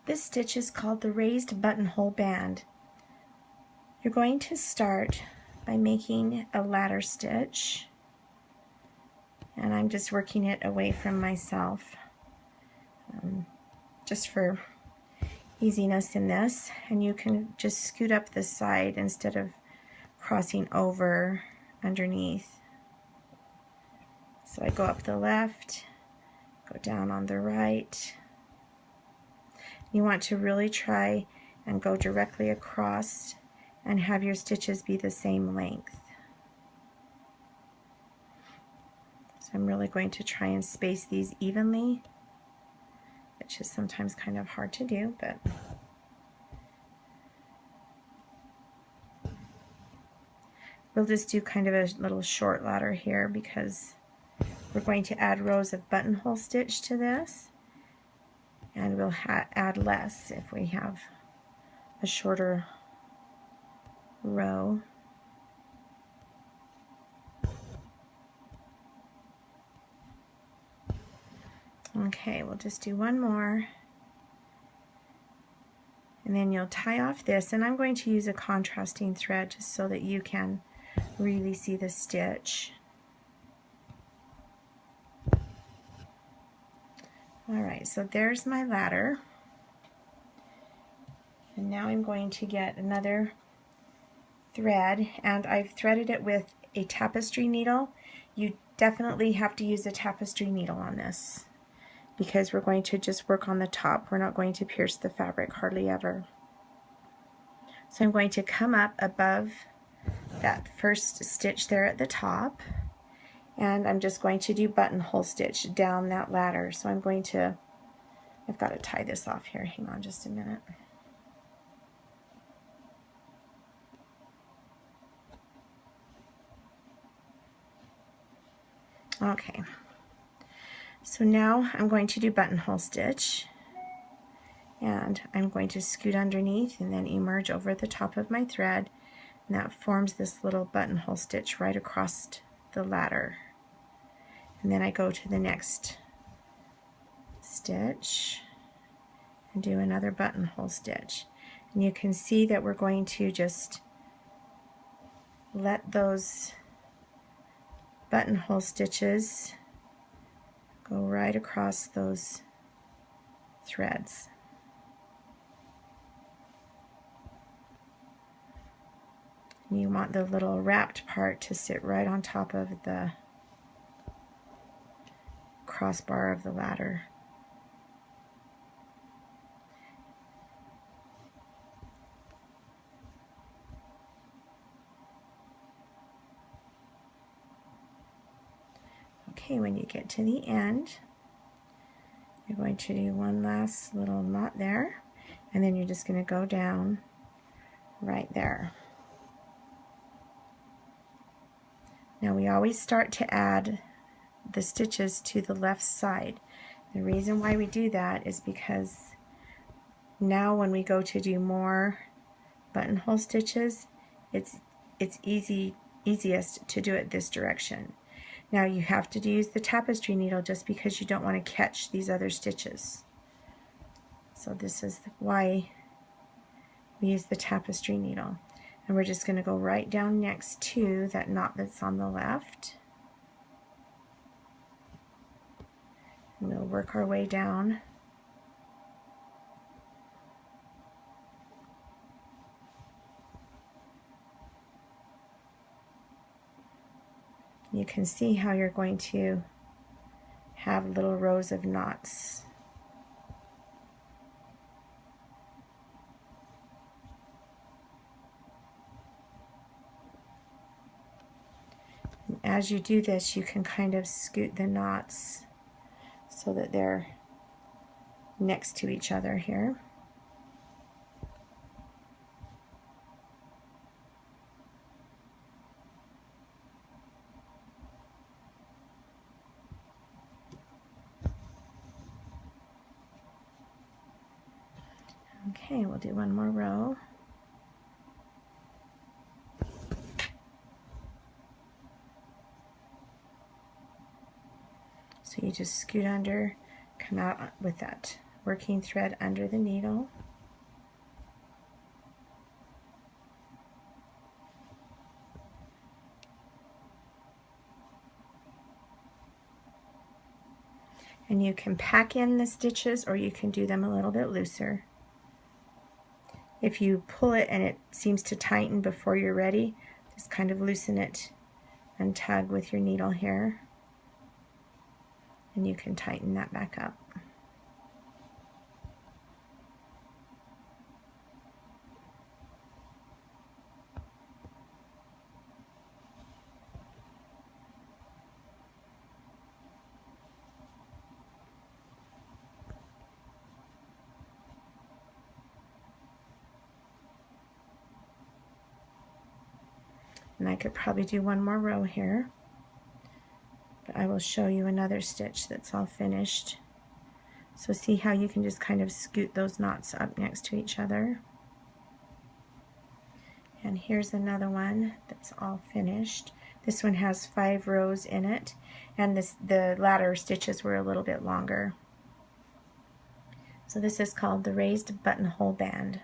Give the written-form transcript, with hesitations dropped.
This stitch is called the raised buttonhole band. You're going to start by making a ladder stitch, and I'm just working it away from myself just for easiness in this, and you can just scoot up the side instead of crossing over underneath. So I go up the left, go down on the right. You want to really try and go directly across and have your stitches be the same length. So I'm really going to try and space these evenly, which is sometimes kind of hard to do, but we'll just do kind of a little short ladder here because we're going to add rows of buttonhole stitch to this, and we'll add less if we have a shorter row. Okay, we'll just do one more, and then you'll tie off this, and I'm going to use a contrasting thread just so that you can really see the stitch. Alright, so there's my ladder, and now I'm going to get another thread, and I've threaded it with a tapestry needle. You definitely have to use a tapestry needle on this because we're going to just work on the top. We're not going to pierce the fabric hardly ever. So I'm going to come up above that first stitch there at the top, and I'm just going to do buttonhole stitch down that ladder. So I'm going to, I've got to tie this off here, hang on just a minute. Okay, so now I'm going to do buttonhole stitch, and I'm going to scoot underneath and then emerge over the top of my thread, and that forms this little buttonhole stitch right across the ladder. And then I go to the next stitch and do another buttonhole stitch. And you can see that we're going to just let those buttonhole stitches go right across those threads. And you want the little wrapped part to sit right on top of the crossbar of the ladder. Okay, when you get to the end, you're going to do one last little knot there, and then you're just going to go down right there. Now we always start to add the stitches to the left side. The reason why we do that is because now when we go to do more buttonhole stitches, it's easiest to do it this direction. Now you have to use the tapestry needle just because you don't want to catch these other stitches. So this is why we use the tapestry needle. And we're just going to go right down next to that knot that's on the left. And we'll work our way down. You can see how you're going to have little rows of knots. And as you do this, you can kind of scoot the knots so that they're next to each other here. Okay, we'll do one more row. So you just scoot under, come out with that working thread under the needle. And you can pack in the stitches or you can do them a little bit looser. If you pull it and it seems to tighten before you're ready, just kind of loosen it and tug with your needle here. And you can tighten that back up. And I could probably do one more row here, but I will show you another stitch that's all finished. So see how you can just kind of scoot those knots up next to each other. And here's another one that's all finished. This one has 5 rows in it, and the latter stitches were a little bit longer. So this is called the raised buttonhole band.